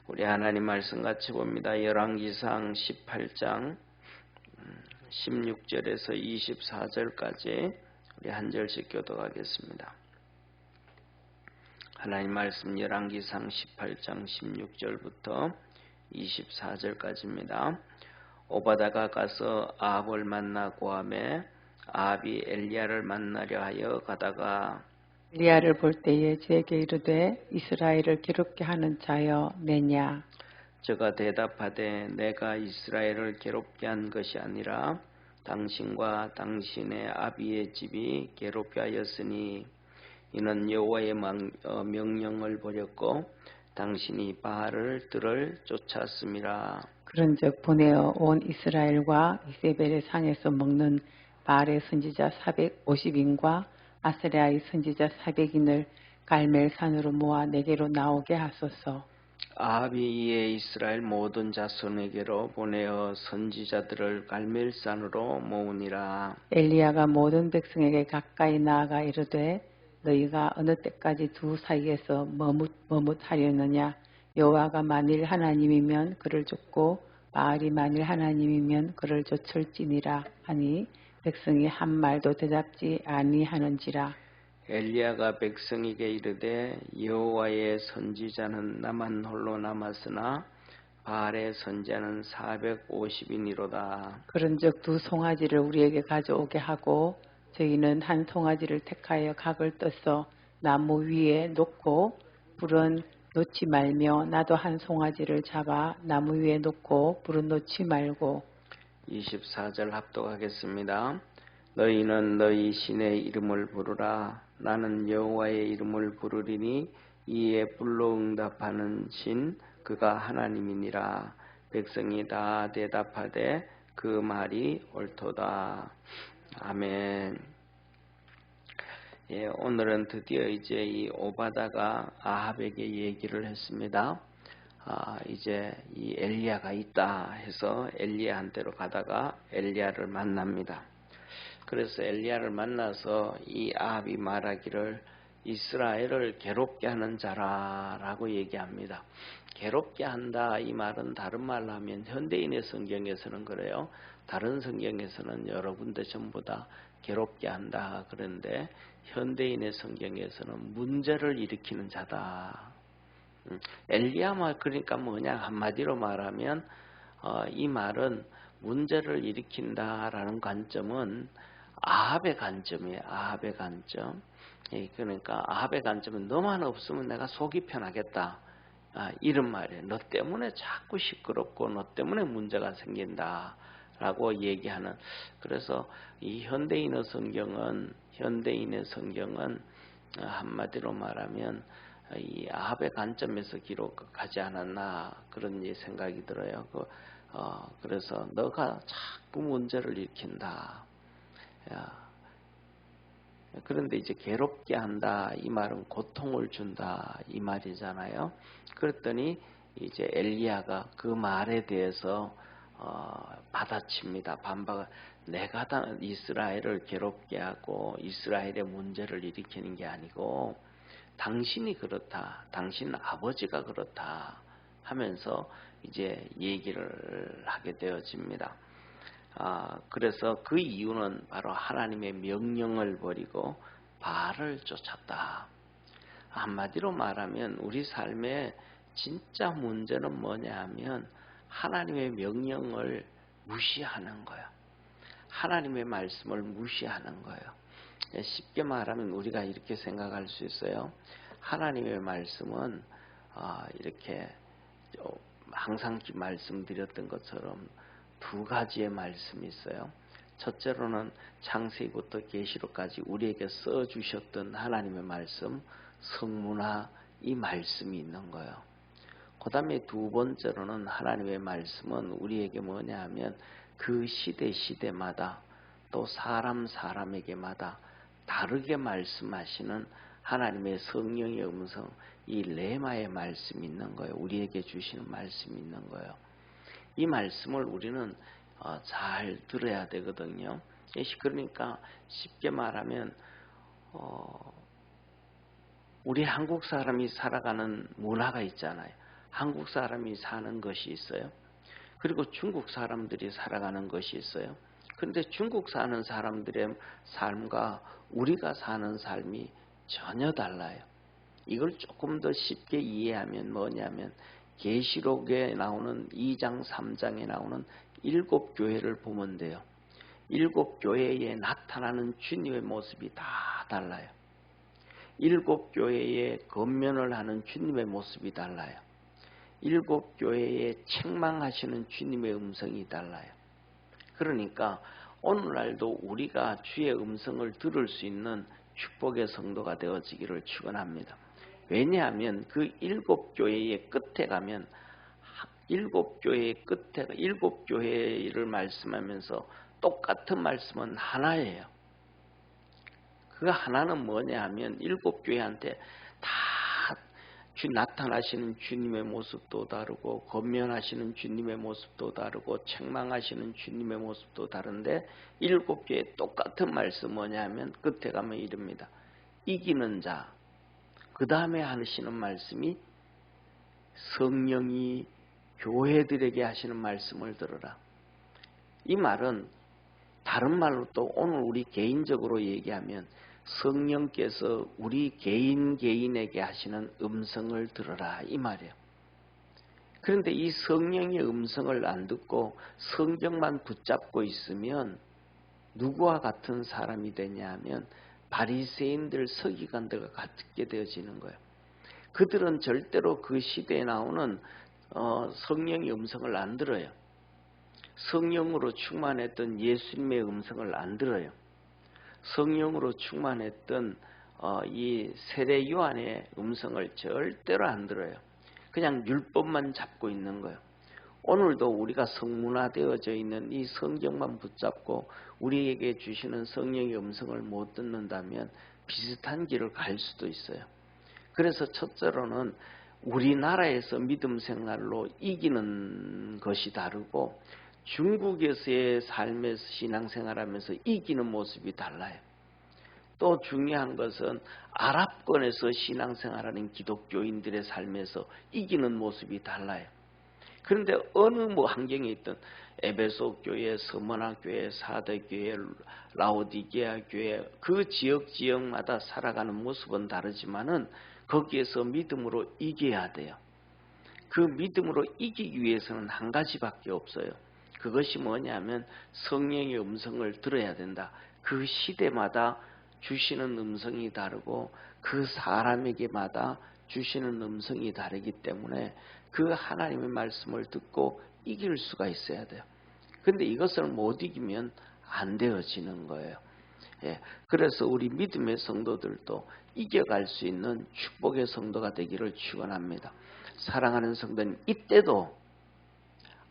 우리 하나님 말씀 같이 봅니다. 열왕기상 18장 16절에서 24절까지 우리 한 절씩 교독하겠습니다. 하나님 말씀 열왕기상 18장 16절부터 24절까지입니다. 오바다가 가서 아합을 만나 고함에 아합이 엘리야를 만나려 하여 가다가 엘리야를 볼 때에 제게 이르되 이스라엘을 괴롭게 하는 자여 내냐. 저가 대답하되 내가 이스라엘을 괴롭게 한 것이 아니라 당신과 당신의 아비의 집이 괴롭게 하였으니 이는 여호와의 명령을 버렸고 당신이 바알을 들을 쫓았음이라. 그런즉 보내어 온 이스라엘과 이세벨의 상에서 먹는 바알의 선지자 450인과 아세라의 선지자 400인을 갈멜산으로 모아 내게로 나오게 하소서. 아합이 이에 이스라엘 모든 자손에게로 보내어 선지자들을 갈멜산으로 모으니라. 엘리야가 모든 백성에게 가까이 나아가 이르되 너희가 어느 때까지 두 사이에서 머뭇하려느냐. 여호와가 만일 하나님이면 그를 쫓고 바알이 만일 하나님이면 그를 쫓을지니라 하니 백성이 한 말도 대답지 아니하는지라. 엘리야가 백성에게 이르되 여호와의 선지자는 나만 홀로 남았으나 바알의 선지자는 450인이로다. 그런즉 두 송아지를 우리에게 가져오게 하고 저희는 한 송아지를 택하여 각을 떠서 나무 위에 놓고 불은 놓지 말며 나도 한 송아지를 잡아 나무 위에 놓고 불은 놓지 말고. 24절 합독하겠습니다. 너희는 너희 신의 이름을 부르라. 나는 여호와의 이름을 부르리니 이에 불로 응답하는 신 그가 하나님이니라. 백성이 다 대답하되 그 말이 옳도다. 아멘. 예, 오늘은 드디어 이제 이 오바다가 아합에게 얘기를 했습니다. 이제 이 엘리야가 있다 해서 엘리야한테로 가다가 엘리야를 만납니다. 그래서 엘리야를 만나서 이 아합이 말하기를 이스라엘을 괴롭게 하는 자라라고 얘기합니다. 괴롭게 한다 이 말은 다른 말로 하면 현대인의 성경에서는 그래요. 다른 성경에서는 여러 군데 전부 다 괴롭게 한다 그런데 현대인의 성경에서는 문제를 일으키는 자다. 엘리야 말 그러니까 뭐냐 한마디로 말하면 이 말은 문제를 일으킨다라는 관점은 아합의 관점이에요. 아합의 관점. 그러니까 아합의 관점은 너만 없으면 내가 속이 편하겠다. 이런 말이에요. 너 때문에 자꾸 시끄럽고 너 때문에 문제가 생긴다라고 얘기하는. 그래서 이 현대인의 성경은 한마디로 말하면 이 아합의 관점에서 기록하지 않았나 그런 생각이 들어요. 그래서 너가 자꾸 문제를 일으킨다. 그런데 이제 괴롭게 한다 이 말은 고통을 준다 이 말이잖아요. 그랬더니 이제 엘리야가 그 말에 대해서 받아칩니다. 내가 이스라엘을 괴롭게 하고 이스라엘의 문제를 일으키는 게 아니고 당신이 그렇다. 당신 아버지가 그렇다 하면서 이제 얘기를 하게 되어집니다. 그래서 그 이유는 바로 하나님의 명령을 버리고 바알을 쫓았다. 한마디로 말하면 우리 삶의 진짜 문제는 뭐냐 하면 하나님의 명령을 무시하는 거예요. 하나님의 말씀을 무시하는 거예요. 쉽게 말하면 우리가 이렇게 생각할 수 있어요. 하나님의 말씀은 이렇게 항상 말씀드렸던 것처럼 두 가지의 말씀이 있어요. 첫째로는 창세기부터 계시록까지 우리에게 써주셨던 하나님의 말씀, 성문화 이 말씀이 있는 거예요. 그 다음에 두 번째로는 하나님의 말씀은 우리에게 뭐냐 하면 그 시대마다 또 사람에게마다 다르게 말씀하시는 하나님의 성령의 음성, 이 레마의 말씀이 있는 거예요. 우리에게 주시는 말씀이 있는 거예요. 이 말씀을 우리는 잘 들어야 되거든요. 그러니까 쉽게 말하면 우리 한국 사람이 살아가는 문화가 있잖아요. 한국 사람이 사는 것이 있어요. 그리고 중국 사람들이 살아가는 것이 있어요. 그런데 중국 사는 사람들의 삶과 우리가 사는 삶이 전혀 달라요. 이걸 조금 더 쉽게 이해하면 뭐냐면 계시록에 나오는 2장 3장에 나오는 7교회를 보면 돼요. 7교회에 나타나는 주님의 모습이 다 달라요. 7교회에 권면을 하는 주님의 모습이 달라요. 7교회에 책망하시는 주님의 음성이 달라요. 그러니까 오늘날도 우리가 주의 음성을 들을 수 있는 축복의 성도가 되어지기를 축원합니다. 왜냐하면 그 7교회의 끝에 가면 7교회의 끝에 7교회를 말씀하면서 똑같은 말씀은 하나예요. 그 하나는 뭐냐 하면 7교회한테 다 나타나시는 주님의 모습도 다르고 권면하시는 주님의 모습도 다르고 책망하시는 주님의 모습도 다른데 7교회의 똑같은 말씀 뭐냐 하면 끝에 가면 이릅니다. 이기는 자. 그 다음에 하시는 말씀이 성령이 교회들에게 하시는 말씀을 들으라. 이 말은 다른 말로 또 오늘 우리 개인적으로 얘기하면 성령께서 우리 개인에게 하시는 음성을 들으라 이 말이에요. 그런데 이 성령의 음성을 안 듣고 성경만 붙잡고 있으면 누구와 같은 사람이 되냐 하면 바리새인들 서기관들과 같게 되어지는 거예요. 그들은 절대로 그 시대에 나오는 성령의 음성을 안 들어요. 성령으로 충만했던 예수님의 음성을 안 들어요. 성령으로 충만했던 이 세례 요한의 음성을 절대로 안 들어요. 그냥 율법만 잡고 있는 거예요. 오늘도 우리가 성문화되어져 있는 이 성경만 붙잡고 우리에게 주시는 성령의 음성을 못 듣는다면 비슷한 길을 갈 수도 있어요. 그래서 첫째로는 우리나라에서 믿음 생활로 이기는 것이 다르고 중국에서의 삶에서 신앙생활하면서 이기는 모습이 달라요. 또 중요한 것은 아랍권에서 신앙생활하는 기독교인들의 삶에서 이기는 모습이 달라요. 그런데 어느 환경에 있든 에베소 교회, 서머나 교회, 사대 교회, 라오디게아 교회 그 지역마다 살아가는 모습은 다르지만은 거기에서 믿음으로 이겨야 돼요. 그 믿음으로 이기기 위해서는 한 가지밖에 없어요. 그것이 뭐냐면 성령의 음성을 들어야 된다. 그 시대마다 주시는 음성이 다르고 그 사람에게마다 주시는 음성이 다르기 때문에 그 하나님의 말씀을 듣고 이길 수가 있어야 돼요. 그런데 이것을 못 이기면 안 되어지는 거예요. 그래서 우리 믿음의 성도들도 이겨갈 수 있는 축복의 성도가 되기를 축원합니다. 사랑하는 성도님, 이때도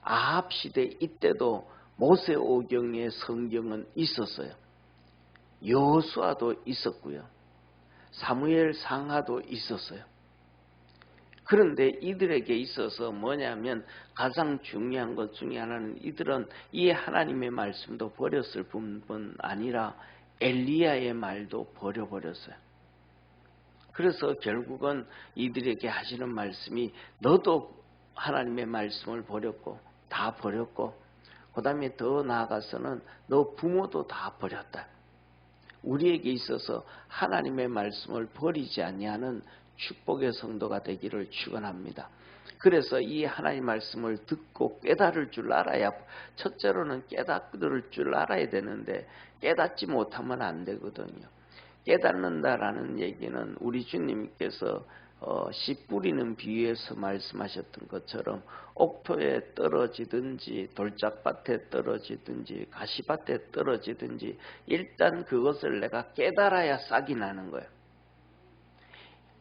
아합 시대 이때도 모세오경의 성경은 있었어요. 여호수아도 있었고요. 사무엘 상하도 있었어요. 그런데 이들에게 있어서 뭐냐면 가장 중요한 것 중에 하나는 이들은 이 하나님의 말씀도 버렸을 뿐만 아니라 엘리야의 말도 버려버렸어요. 그래서 결국은 이들에게 하시는 말씀이 너도 하나님의 말씀을 버렸고 다 버렸고 그 다음에 더 나아가서는 너 부모도 다 버렸다. 우리에게 있어서 하나님의 말씀을 버리지 아니하는 축복의 성도가 되기를 축원합니다. 그래서 이 하나님 말씀을 듣고 깨달을 줄 알아야 첫째로는 깨달을 줄 알아야 되는데 깨닫지 못하면 안 되거든요. 깨닫는다라는 얘기는 우리 주님께서 씨 뿌리는 비유에서 말씀하셨던 것처럼 옥토에 떨어지든지 돌짝밭에 떨어지든지 가시밭에 떨어지든지 일단 그것을 내가 깨달아야 싹이 나는 거예요.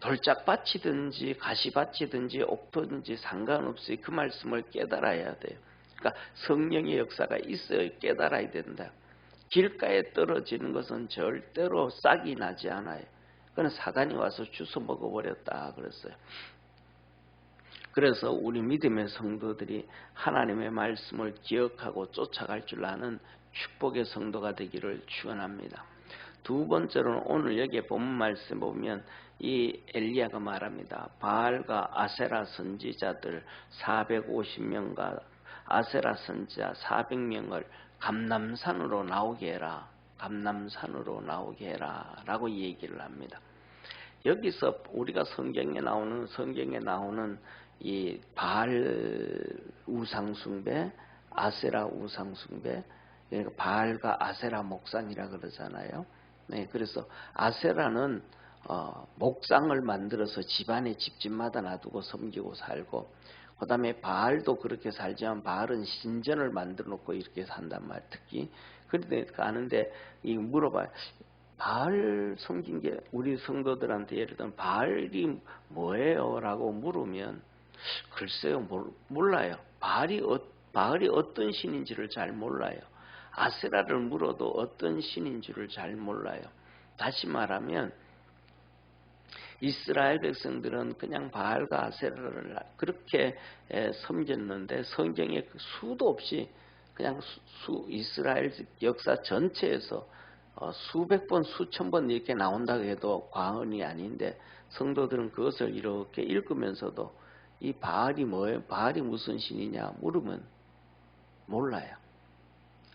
돌짝밭이든지 가시밭이든지 옥토든지 상관없이 그 말씀을 깨달아야 돼요. 그러니까 성령의 역사가 있어야 깨달아야 된다. 길가에 떨어지는 것은 절대로 싹이 나지 않아요. 그건 사단이 와서 주워 먹어버렸다 그랬어요. 그래서 우리 믿음의 성도들이 하나님의 말씀을 기억하고 쫓아갈 줄 아는 축복의 성도가 되기를 축원합니다. 두 번째로는 오늘 여기에 본문 말씀 보면 이 엘리야가 말합니다. 바알과 아세라 선지자들 450명과 아세라 선지자 400명을 감람산으로 나오게 해라. 감람산으로 나오게 해라 라고 얘기를 합니다. 여기서 우리가 성경에 나오는 이 바알 우상숭배, 아세라 우상숭배, 그러니까 바알과 아세라 목상이라 그러잖아요. 네, 그래서 아세라는 목상을 만들어서 집안에 집집마다 놔두고 섬기고 살고, 그 다음에 바알도 그렇게 살지만 바알은 신전을 만들어 놓고 이렇게 산단 말이에요. 특히 그런데 가는데 이 물어봐요. 바알 섬긴 게 우리 성도들한테 예를 들면 바알이 뭐예요? 라고 물으면 글쎄요, 몰라요. 바알이 어떤 신인지를 잘 몰라요. 아세라를 물어도 어떤 신인 줄을 잘 몰라요. 다시 말하면 이스라엘 백성들은 그냥 바알과 아세라를 그렇게 섬겼는데 성경에 수도 없이 그냥 이스라엘 역사 전체에서 수백 번, 수천 번 이렇게 나온다고 해도 과언이 아닌데 성도들은 그것을 이렇게 읽으면서도 이 바알이 뭐예요? 바알이 무슨 신이냐 물으면 몰라요.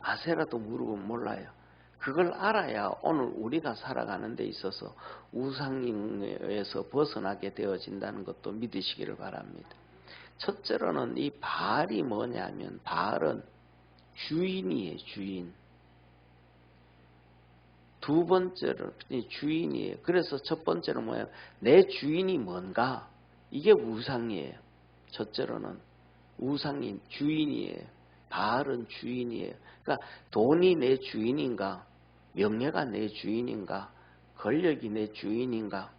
아세라도 물으면 몰라요. 그걸 알아야 오늘 우리가 살아가는 데 있어서 우상에서 벗어나게 되어진다는 것도 믿으시기를 바랍니다. 첫째로는 이 바알이 뭐냐면 바알은 주인이에요. 주인. 두 번째로 주인이에요. 그래서 첫 번째로 뭐예요? 내 주인이 뭔가? 이게 우상이에요. 첫째로는 우상인 주인이에요. 바알은 주인이에요. 그러니까 돈이 내 주인인가? 명예가 내 주인인가? 권력이 내 주인인가?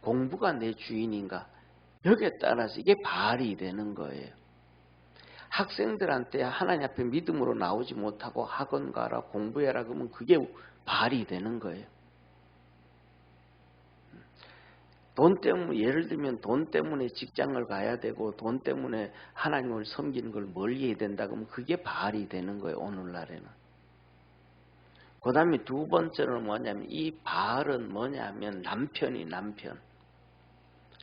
공부가 내 주인인가? 여기에 따라서 이게 바알이 되는 거예요. 학생들한테 하나님 앞에 믿음으로 나오지 못하고 학원 가라 공부해라 그러면 그게 바알이 되는 거예요. 돈 때문에 예를 들면 돈 때문에 직장을 가야 되고 돈 때문에 하나님을 섬기는 걸 멀리해야 된다 그러면 그게 바알이 되는 거예요. 오늘날에는. 그 다음에 두 번째는 뭐냐면 이 바알은 뭐냐면 남편.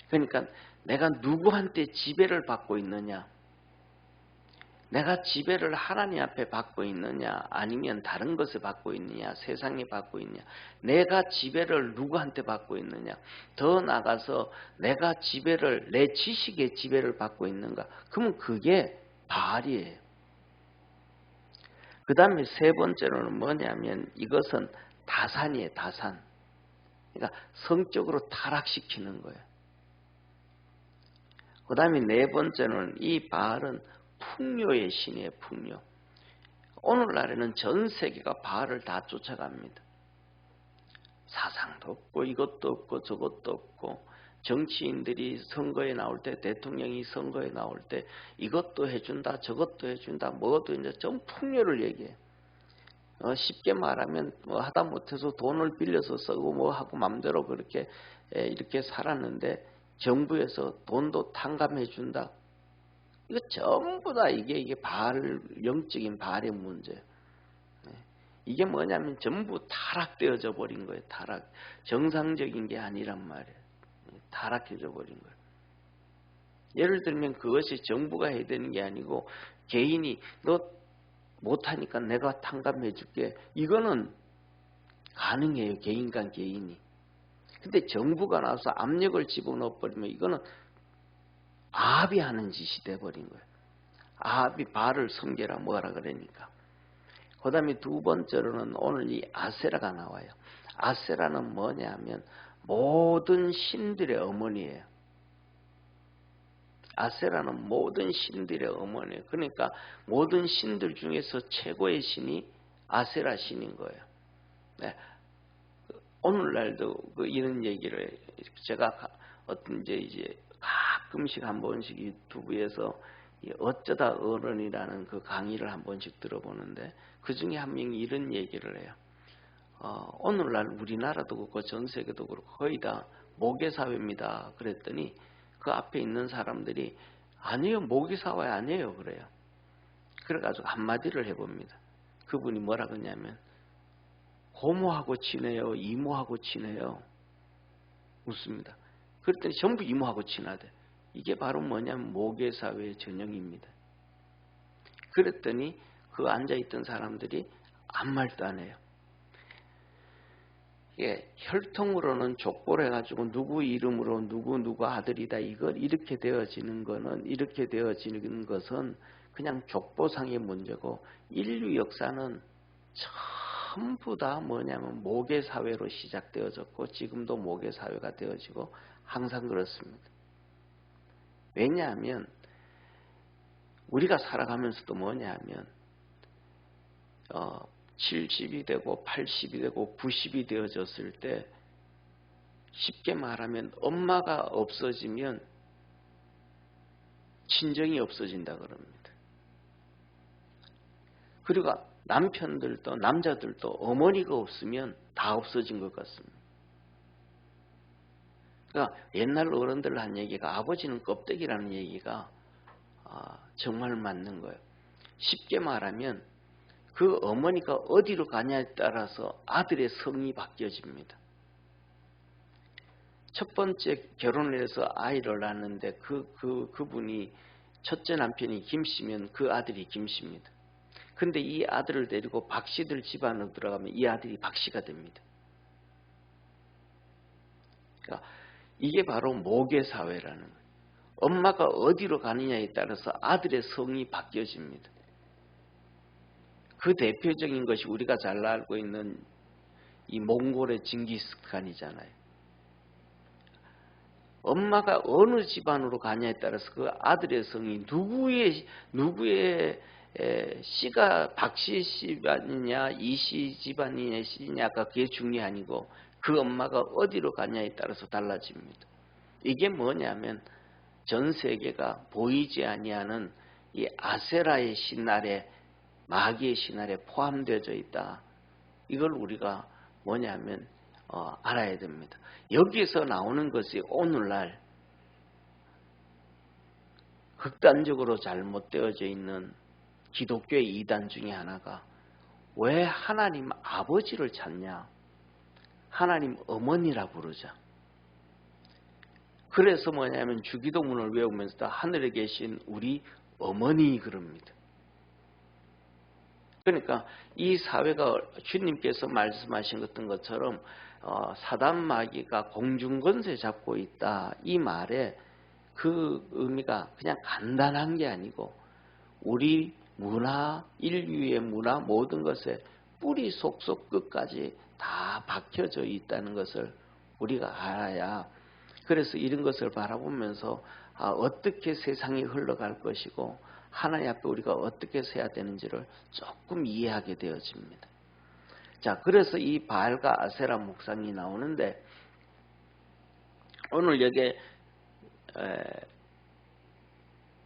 그러니까 내가 누구한테 지배를 받고 있느냐, 내가 지배를 하나님 앞에 받고 있느냐 아니면 다른 것을 받고 있느냐, 세상에 받고 있느냐, 내가 지배를 누구한테 받고 있느냐, 더 나아가서 내가 지배를 내 지식의 지배를 받고 있는가, 그러면 그게 바알이에요. 그 다음에 세 번째로는 뭐냐면 이것은 다산이에요. 다산. 그러니까 성적으로 타락시키는 거예요. 그 다음에 네 번째는 이 바알은 풍요의 신이에요. 풍요. 오늘날에는 전 세계가 바알을 다 쫓아갑니다. 사상도 없고 이것도 없고 저것도 없고 정치인들이 선거에 나올 때 대통령이 선거에 나올 때 이것도 해준다 저것도 해준다 뭐도 이제 좀 풍요를 얘기해. 쉽게 말하면 뭐 하다 못해서 돈을 빌려서 쓰고 뭐 하고 맘대로 그렇게 이렇게 살았는데 정부에서 돈도 탕감해 준다. 이거 전부 다 이게 바알, 영적인 바알의 문제예요. 이게 뭐냐면 전부 타락되어져 버린 거예요. 타락. 정상적인 게 아니란 말이에요. 타락해져 버린 거예요. 예를 들면 그것이 정부가 해야 되는 게 아니고 개인이 너 못하니까 내가 탕감해 줄게. 이거는 가능해요. 개인 간 개인이. 근데 정부가 나와서 압력을 집어넣어 버리면 이거는 아합이 하는 짓이 돼버린 거예요. 아합이 바알을 섬겨라 뭐라 그러니까. 그 다음에 두 번째로는 오늘 이 아세라가 나와요. 아세라는 뭐냐면 모든 신들의 어머니예요. 아세라는 모든 신들의 어머니예요. 그러니까 모든 신들 중에서 최고의 신이 아세라 신인 거예요. 네. 오늘날도 이런 얘기를 제가 어떤 이제 가끔씩 한 번씩 유튜브에서 어쩌다 어른이라는 그 강의를 한 번씩 들어보는데 그 중에 한 명이 이런 얘기를 해요. 오늘날 우리나라도 그렇고 전 세계도 그렇고 거의 다 모계사회입니다. 그랬더니 그 앞에 있는 사람들이 아니에요. 모계사회 아니에요. 그래요. 그래가지고 한마디를 해봅니다. 그분이 뭐라 그러냐면 고모하고 친해요? 이모하고 친해요? 묻습니다. 그랬더니 전부 이모하고 친하대. 이게 바로 뭐냐면 모계사회의 전형입니다. 그랬더니 그 앉아있던 사람들이 아무 말도 안 해요. 예, 혈통으로는 족보를 해가지고 누구 이름으로 누구 아들이다 이걸 이렇게 되어지는 것은 그냥 족보상의 문제고 인류 역사는 전부 다 뭐냐면 모계사회로 시작되어졌고 지금도 모계사회가 되어지고 항상 그렇습니다. 왜냐하면 우리가 살아가면서도 뭐냐면 70이 되고 80이 되고 90이 되어졌을 때 쉽게 말하면 엄마가 없어지면 친정이 없어진다 그럽니다. 그리고 남편들도 남자들도 어머니가 없으면 다 없어진 것 같습니다. 그러니까 옛날 어른들 한 얘기가 아버지는 껍데기라는 얘기가 정말 맞는 거예요. 쉽게 말하면 그 어머니가 어디로 가냐에 따라서 아들의 성이 바뀌어집니다. 첫 번째 결혼을 해서 아이를 낳는데 그분이 첫째 남편이 김씨면 그 아들이 김씨입니다. 근데 이 아들을 데리고 박씨들 집안으로 들어가면 이 아들이 박씨가 됩니다. 그러니까 이게 바로 모계사회라는 거예요. 엄마가 어디로 가느냐에 따라서 아들의 성이 바뀌어집니다. 그 대표적인 것이 우리가 잘 알고 있는 이 몽골의 징기스칸이잖아요. 엄마가 어느 집안으로 가냐에 따라서 그 아들의 성이 누구의 씨가 박씨 집안이냐 이씨 집안이냐 씨냐가 그게 중요한 아니고 그 엄마가 어디로 가냐에 따라서 달라집니다. 이게 뭐냐면 전 세계가 보이지 아니하는 이 아세라의 신날에 마귀의 신날에 포함되어 있다. 이걸 우리가 뭐냐면 알아야 됩니다. 여기에서 나오는 것이 오늘날 극단적으로 잘못되어져 있는 기독교의 이단 중에 하나가 왜 하나님 아버지를 찾냐? 하나님 어머니라 부르자. 그래서 뭐냐면 주기도문을 외우면서 하늘에 계신 우리 어머니 그럽니다. 그러니까 이 사회가 주님께서 말씀하신 것처럼 사단 마귀가 공중권세 잡고 있다. 이 말에 그 의미가 그냥 간단한 게 아니고 우리 문화, 인류의 문화 모든 것에 뿌리 속속 끝까지 다 박혀져 있다는 것을 우리가 알아야 그래서 이런 것을 바라보면서 어떻게 세상이 흘러갈 것이고 하나님 앞에 우리가 어떻게 서야 되는지를 조금 이해하게 되어집니다. 자, 그래서 이 바알과 아세라 묵상이 나오는데 오늘 여기에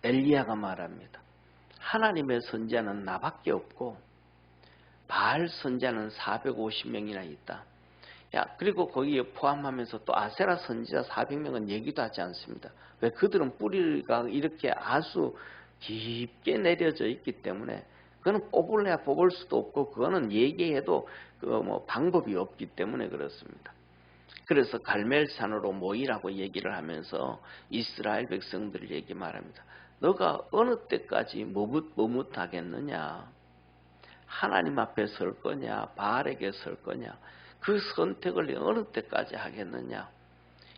엘리야가 말합니다. 하나님의 선지자는 나밖에 없고 바알 선지자는 450명이나 있다. 그리고 거기에 포함하면서 또 아세라 선지자 400명은 얘기도 하지 않습니다. 왜? 그들은 뿌리가 이렇게 아주 깊게 내려져 있기 때문에 그거는 뽑을래야 뽑을 수도 없고 그거는 얘기해도 방법이 없기 때문에 그렇습니다. 그래서 갈멜산으로 모이라고 얘기를 하면서 이스라엘 백성들을 얘기 말합니다. 너가 어느 때까지 머뭇하겠느냐? 하나님 앞에 설 거냐? 바알에게 설 거냐? 그 선택을 어느 때까지 하겠느냐?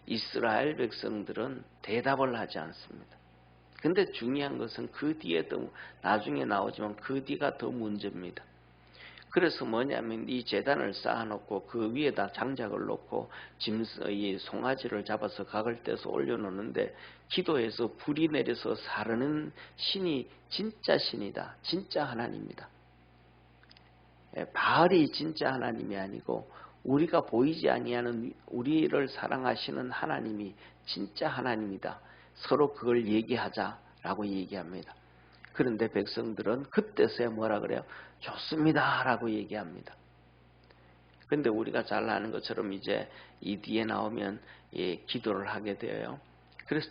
이스라엘 백성들은 대답을 하지 않습니다. 근데 중요한 것은 그 뒤에 더 나중에 나오지만 그 뒤가 더 문제입니다. 그래서 뭐냐면 이 제단을 쌓아놓고 그 위에다 장작을 놓고 이 송아지를 잡아서 각을 떼서 올려놓는데 기도해서 불이 내려서 사르는 신이 진짜 신이다. 진짜 하나님이다. 바알이 진짜 하나님이 아니고 우리가 보이지 아니하는 우리를 사랑하시는 하나님이 진짜 하나님이다. 서로 그걸 얘기하자라고 얘기합니다. 그런데 백성들은 그때서야 뭐라 그래요? 좋습니다 라고 얘기합니다. 그런데 우리가 잘 아는 것처럼 이제 이 뒤에 나오면 기도를 하게 되어요. 그래서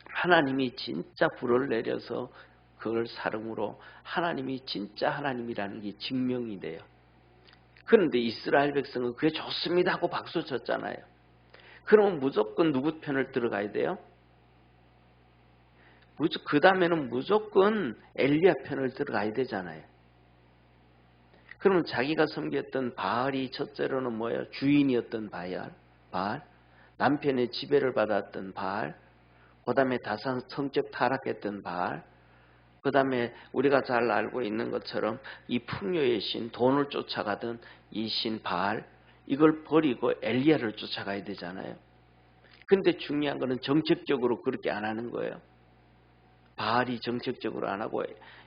하나님이 진짜 불을 내려서 그걸 사름으로 하나님이 진짜 하나님이라는 게 증명이 돼요. 그런데 이스라엘 백성은 그게 좋습니다 하고 박수 쳤잖아요. 그러면 무조건 누구 편을 들어가야 돼요? 그 다음에는 무조건 엘리야 편을 들어가야 되잖아요. 그러면 자기가 섬겼던 바알이 첫째로는 뭐예요? 주인이었던 바알, 남편의 지배를 받았던 바알, 그 다음에 다산 성적 타락했던 바알, 그 다음에 우리가 잘 알고 있는 것처럼 이 풍요의 신, 돈을 쫓아가던 이 신 바알, 이걸 버리고 엘리야를 쫓아가야 되잖아요. 근데 중요한 거는 정책적으로 그렇게 안 하는 거예요. 바알이 정책적으로 안 하고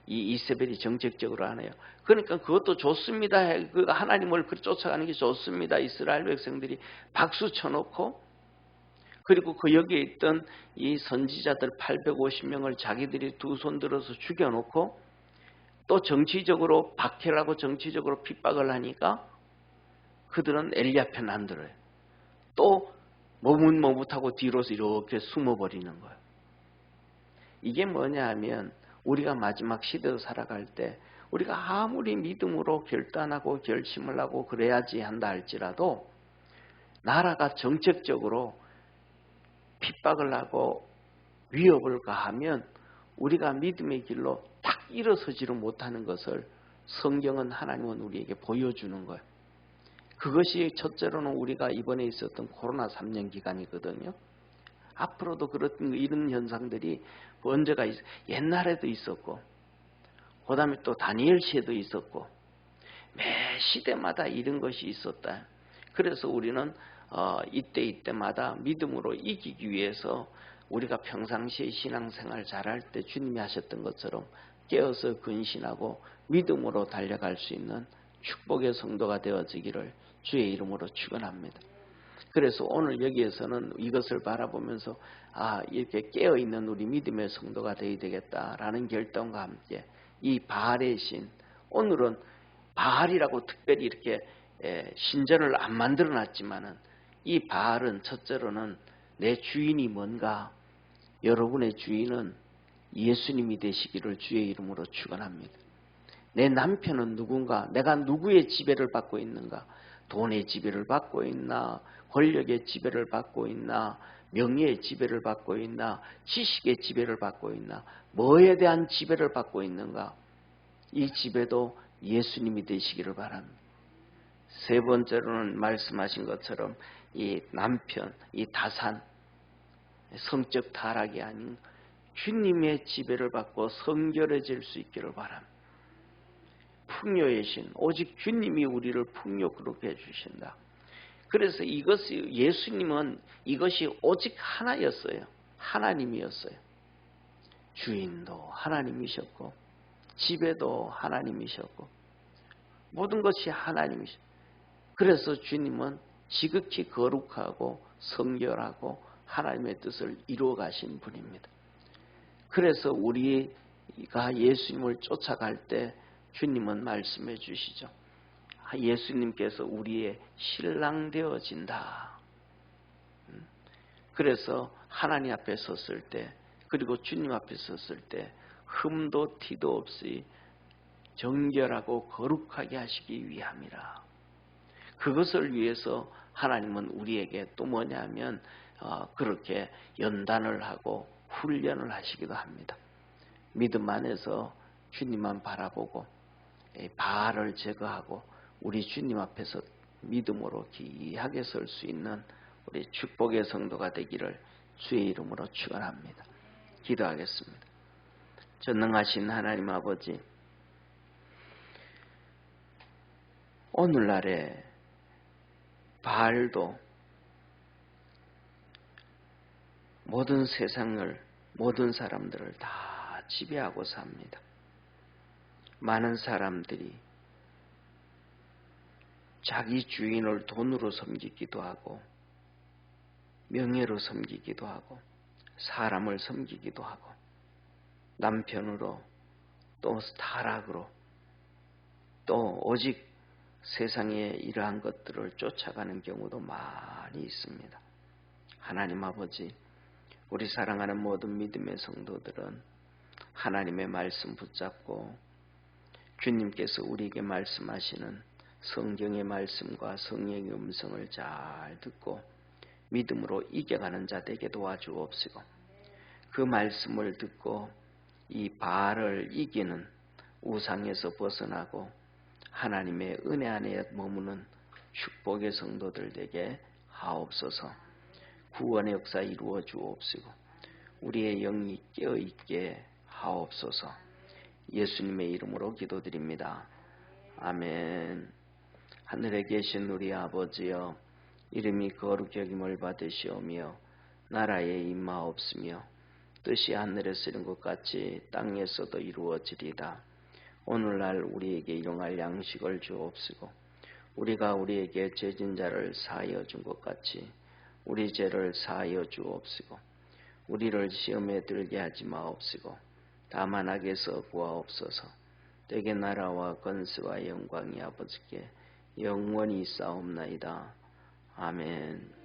이 이세벨이 정책적으로 안 해요. 그러니까 그것도 좋습니다. 하나님을 쫓아가는 게 좋습니다. 이스라엘 백성들이 박수 쳐놓고, 그리고 그 여기에 있던 이 선지자들 850명을 자기들이 두 손 들어서 죽여놓고 또 정치적으로 박해라고 정치적으로 핍박을 하니까 그들은 엘리야 편 안 들어요. 또 머뭇머뭇하고 뒤로서 이렇게 숨어버리는 거예요. 이게 뭐냐 하면 우리가 마지막 시대로 살아갈 때 우리가 아무리 믿음으로 결단하고 결심을 하고 그래야지 한다 할지라도 나라가 정책적으로 핍박을 하고 위협을 가하면 우리가 믿음의 길로 딱 일어서지를 못하는 것을 성경은 하나님은 우리에게 보여주는 거예요. 그것이 첫째로는 우리가 이번에 있었던 코로나 3년 기간이거든요. 앞으로도 이런 현상들이 언제가 옛날에도 있었고, 그 다음에 또 다니엘 시에도 있었고, 매 시대마다 이런 것이 있었다. 그래서 우리는 이때마다 믿음으로 이기기 위해서 우리가 평상시에 신앙생활 잘할 때 주님이 하셨던 것처럼 깨어서 근신하고 믿음으로 달려갈 수 있는 축복의 성도가 되어지기를 주의 이름으로 축원합니다. 그래서 오늘 여기에서는 이것을 바라보면서 이렇게 깨어있는 우리 믿음의 성도가 되어야 되겠다라는 결단과 함께 이 바알의 신, 오늘은 바알이라고 특별히 이렇게 신전을 안 만들어놨지만은 이 바알은 첫째로는 내 주인이 뭔가, 여러분의 주인은 예수님이 되시기를 주의 이름으로 축원합니다. 내 남편은 누군가, 내가 누구의 지배를 받고 있는가, 돈의 지배를 받고 있나, 권력의 지배를 받고 있나, 명예의 지배를 받고 있나, 지식의 지배를 받고 있나, 뭐에 대한 지배를 받고 있는가, 이 지배도 예수님이 되시기를 바랍니다. 세 번째로는 말씀하신 것처럼 이 남편, 이 다산, 성적 타락이 아닌 주님의 지배를 받고 성결해질 수 있기를 바랍니다. 풍요의 신, 오직 주님이 우리를 풍요롭게 해주신다. 그래서 예수님은 이것이 오직 하나였어요. 하나님이었어요. 주인도 하나님이셨고 지배도 하나님이셨고 모든 것이 하나님이셨고, 그래서 주님은 지극히 거룩하고 성결하고 하나님의 뜻을 이루어 가신 분입니다. 그래서 우리가 예수님을 쫓아갈 때 주님은 말씀해 주시죠. 예수님께서 우리의 신랑 되어진다. 그래서 하나님 앞에 섰을 때, 그리고 주님 앞에 섰을 때 흠도 티도 없이 정결하고 거룩하게 하시기 위함이라. 그것을 위해서 하나님은 우리에게 또 뭐냐면 그렇게 연단을 하고 훈련을 하시기도 합니다. 믿음 안에서 주님만 바라보고 바알을 제거하고 우리 주님 앞에서 믿음으로 기이하게 설 수 있는 우리 축복의 성도가 되기를 주의 이름으로 축원합니다. 기도하겠습니다. 전능하신 하나님 아버지, 오늘날에 바알도 모든 세상을, 모든 사람들을 다 지배하고 삽니다. 많은 사람들이 자기 주인을 돈으로 섬기기도 하고 명예로 섬기기도 하고 사람을 섬기기도 하고 남편으로 또 타락으로 또 오직 세상에 이러한 것들을 쫓아가는 경우도 많이 있습니다. 하나님 아버지, 우리 사랑하는 모든 믿음의 성도들은 하나님의 말씀 붙잡고 주님께서 우리에게 말씀하시는 성경의 말씀과 성령의 음성을 잘 듣고 믿음으로 이겨가는 자 되게 도와주옵시고, 그 말씀을 듣고 이 바알을 이기는 우상에서 벗어나고 하나님의 은혜 안에 머무는 축복의 성도들 되게 하옵소서. 구원의 역사 이루어 주옵시고 우리의 영이 깨어있게 하옵소서. 예수님의 이름으로 기도드립니다. 아멘. 하늘에 계신 우리 아버지여, 이름이 거룩히 여김을 받으시오며 나라에 임하옵시며 뜻이 하늘에서 이룬 것 같이 땅에서도 이루어지리이다. 오늘날 우리에게 일용할 양식을 주옵시고 우리가 우리에게 죄진 자를 사하여 준 것 같이 우리 죄를 사하여 주옵시고 우리를 시험에 들게 하지 마옵시고 다만 악에서 구하옵소서. 대개 나라와 권세와 영광이 아버지께 영원히 있사옵나이다. 아멘.